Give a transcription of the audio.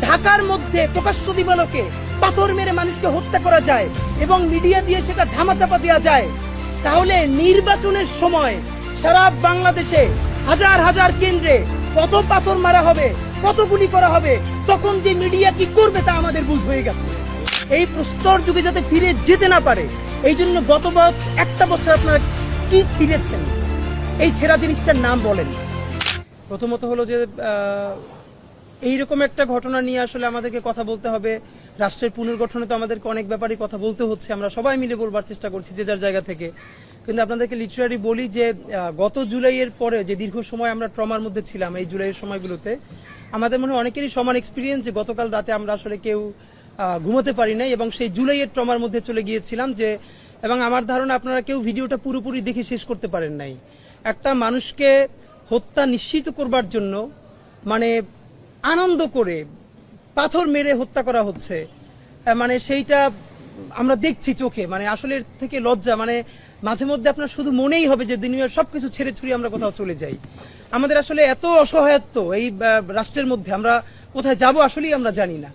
ঢাকার মধ্যে প্রকাশ্য দিবালোকে পাথর মেরে মানুষকে হত্যা করা যায় এবং মিডিয়া দিয়ে সেটা ধামাচাপা দেওয়া যায়, তাহলে নির্বাচনের সময় সারা বাংলাদেশে হাজার হাজার কেন্দ্রে কত পাথর মারা হবে, কত গুলি করা হবে, তখন যে মিডিয়া কি করবে তা আমাদের বুঝ হয়ে গেছে। এই প্রস্তর যুগে যাতে ফিরে যেতে না পারে, এই জন্য গত একটা বছর আপনারা কি ছিঁড়েছেন, এই ছেঁড়া জিনিসটার নাম বলেন। প্রথমত হলো যে এইরকম একটা ঘটনা নিয়ে আসলে আমাদেরকে কথা বলতে হবে। রাষ্ট্রের পুনর্গঠনে তো আমাদেরকে অনেক ব্যাপারই কথা বলতে হচ্ছে, আমরা সবাই মিলে বলবার চেষ্টা করছি যে যার জায়গা থেকে। কিন্তু আপনাদেরকে লিটারারি বলি যে গত জুলাইয়ের পরে যে দীর্ঘ সময় আমরা ট্রমার মধ্যে ছিলাম, এই জুলাইয়ের সময়গুলোতে আমাদের মনে হয় অনেকেরই সমান এক্সপিরিয়েন্স যে গতকাল রাতে আমরা আসলে কেউ ঘুমোতে পারি নাই এবং সেই জুলাইয়ের ট্রমার মধ্যে চলে গিয়েছিলাম যে, এবং আমার ধারণা আপনারা কেউ ভিডিওটা পুরোপুরি দেখে শেষ করতে পারেন নাই। একটা মানুষকে হত্যা নিশ্চিত করবার জন্য মানে আনন্দ করে পাথর মেরে হত্যা করা হচ্ছে, মানে সেইটা আমরা দেখছি চোখে, মানে আসলে এর থেকে লজ্জা, মানে মাঝে মধ্যে আপনার শুধু মনেই হবে যে দুনিয়ার সবকিছু ছেড়ে ছুড়ে আমরা কোথাও চলে যাই। আমাদের আসলে এত অসহায়ত্ব এই রাষ্ট্রের মধ্যে, আমরা কোথায় যাব আসলেই আমরা জানি না।